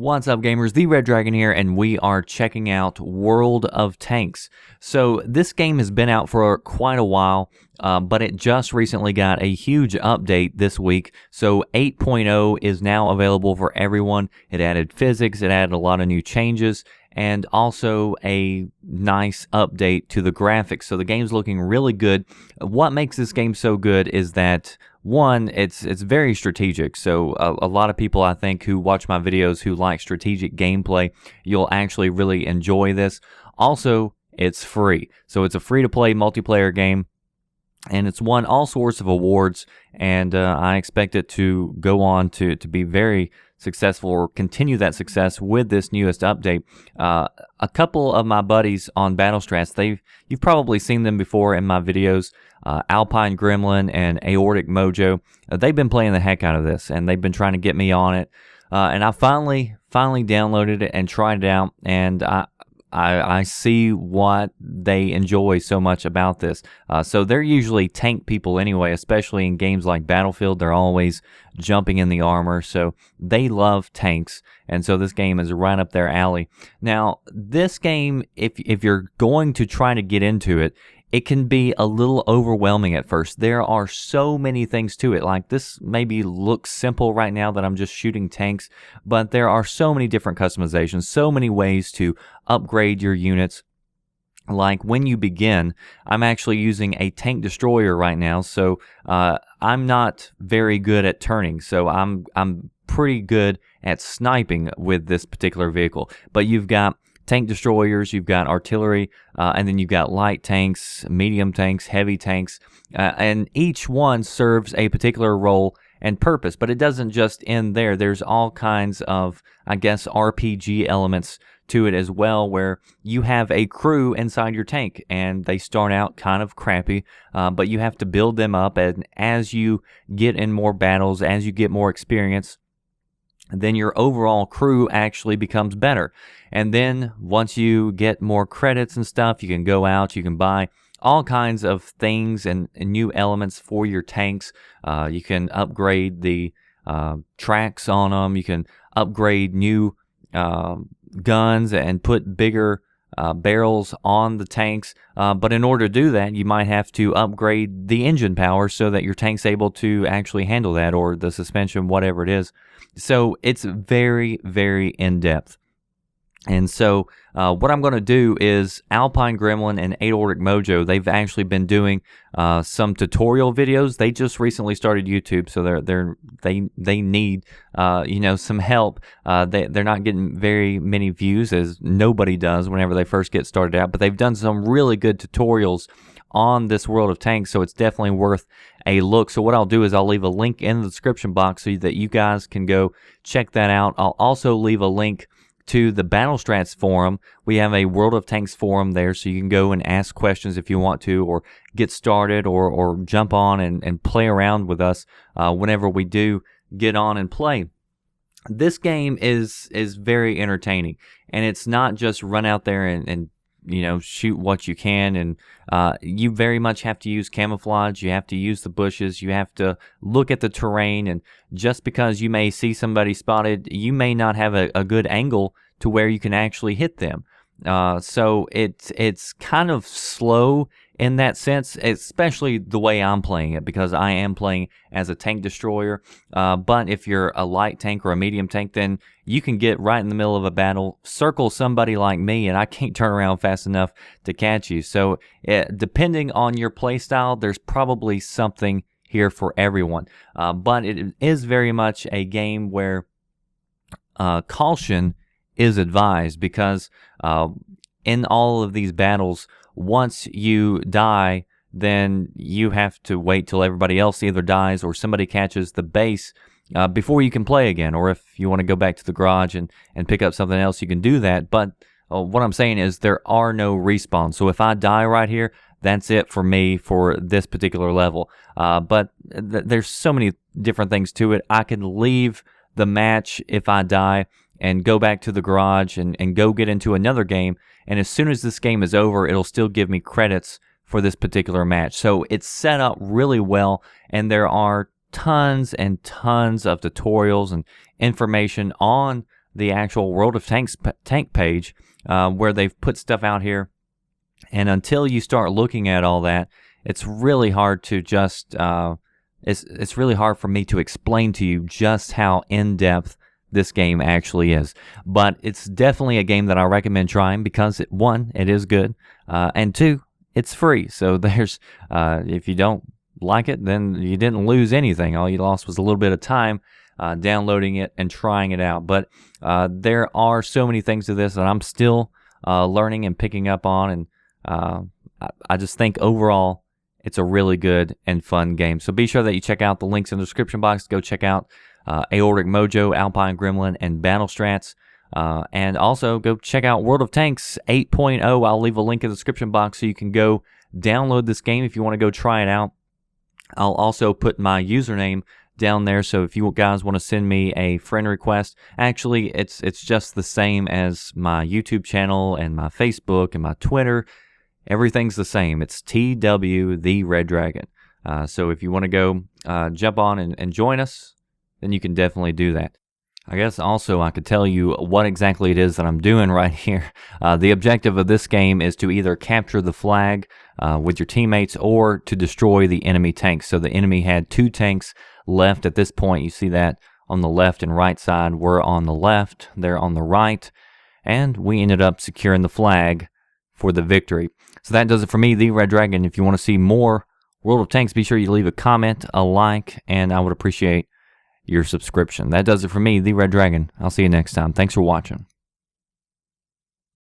What's up, gamers? The Red Dragon here, and we are checking out World of Tanks. So this game has been out for quite a while, but it just recently got a huge update this week. So 8.0 is now available for everyone. It added physics, it added a lot of new changes, and also a nice update to the graphics. So the game's looking really good. What makes this game so good is that one, it's very strategic. So a lot of people, I think, who watch my videos who like strategic gameplay, you'll actually really enjoy this. Also, it's free. So it's a free-to-play multiplayer game, and it's won all sorts of awards, and I expect it to go on to be very successful or continue that success with this newest update. A couple of my buddies on Battlestrats, you've probably seen them before in my videos. Alpine Gremlin and Aortic Mojo, they've been playing the heck out of this, and they've been trying to get me on it. And I finally downloaded it and tried it out, and I see what they enjoy so much about this. So they're usually tank people anyway, especially in games like Battlefield. They're always jumping in the armor, so they love tanks, and so this game is right up their alley. Now, this game, if you're going to try to get into it, it can be a little overwhelming at first. There are so many things to it. Like, this maybe looks simple right now that I'm just shooting tanks, but there are so many different customizations, so many ways to upgrade your units. Like, when you begin, I'm actually using a tank destroyer right now, so I'm not very good at turning, so I'm pretty good at sniping with this particular vehicle. But you've got tank destroyers, you've got artillery, and then you've got light tanks, medium tanks, heavy tanks, and each one serves a particular role and purpose, but it doesn't just end there. There's all kinds of, I guess, RPG elements to it as well, where you have a crew inside your tank, and they start out kind of crappy, but you have to build them up, and as you get in more battles, as you get more experience, then your overall crew actually becomes better. And then once you get more credits and stuff, you can go out, you can buy all kinds of things and new elements for your tanks. You can upgrade the tracks on them. You can upgrade new guns and put bigger barrels on the tanks, but in order to do that, you might have to upgrade the engine power so that your tank's able to actually handle that, or the suspension, whatever it is. So it's very, very in-depth. And so what I'm going to do is Alpine Gremlin and Aortic Mojo, they've actually been doing some tutorial videos. They just recently started YouTube, so they need some help. They're not getting very many views, as nobody does whenever they first get started out, but they've done some really good tutorials on this World of Tanks, so it's definitely worth a look. So what I'll do is I'll leave a link in the description box so that you guys can go check that out. I'll also leave a link to the Battlestrats forum. We have a World of Tanks forum there, so you can go and ask questions if you want to, or get started, or jump on and play around with us whenever we do get on and play. This game is very entertaining, and it's not just run out there and shoot what you can, and you very much have to use camouflage. You have to use the bushes. You have to look at the terrain, and just because you may see somebody spotted, you may not have a good angle to where you can actually hit them. So it's kind of slow in that sense, especially the way I'm playing it, because I am playing as a tank destroyer. But if you're a light tank or a medium tank, then you can get right in the middle of a battle, circle somebody like me, and I can't turn around fast enough to catch you. So depending on your play style, there's probably something here for everyone. But it is very much a game where caution is advised, because in all of these battles, once you die, then you have to wait till everybody else either dies or somebody catches the base before you can play again. Or if you want to go back to the garage and pick up something else, you can do that. But what I'm saying is there are no respawns. So if I die right here, that's it for me for this particular level. But there's so many different things to it. I can leave the match if I die and go back to the garage and go get into another game. And as soon as this game is over, it'll still give me credits for this particular match. So it's set up really well, and there are tons and tons of tutorials and information on the actual World of Tanks tank page where they've put stuff out here. And until you start looking at all that, it's really hard to just it's really hard for me to explain to you just how in-depth this game actually is. But it's definitely a game that I recommend trying because one, it is good, and two, it's free. So there's if you don't like it, then you didn't lose anything. All you lost was a little bit of time downloading it and trying it out. But there are so many things to this that I'm still learning and picking up on, and I just think overall it's a really good and fun game. So be sure that you check out the links in the description box. Go check out Aortic Mojo, Alpine Gremlin, and Battle Strats. And also go check out World of Tanks 8.0. I'll leave a link in the description box so you can go download this game if you want to go try it out. I'll also put my username down there, so if you guys want to send me a friend request, actually it's just the same as my YouTube channel and my Facebook and my Twitter. Everything's the same. It's TW the Red Dragon. So if you want to go jump on and join us, then you can definitely do that. I guess also I could tell you what exactly it is that I'm doing right here. The objective of this game is to either capture the flag with your teammates or to destroy the enemy tanks. So the enemy had 2 tanks left at this point. You see that on the left and right side. We're on the left, they're on the right, and we ended up securing the flag for the victory. So that does it for me, the Red Dragon. If you want to see more World of Tanks, be sure you leave a comment, a like, and I would appreciate your subscription. That does it for me, the Red Dragon. I'll see you next time. Thanks for watching.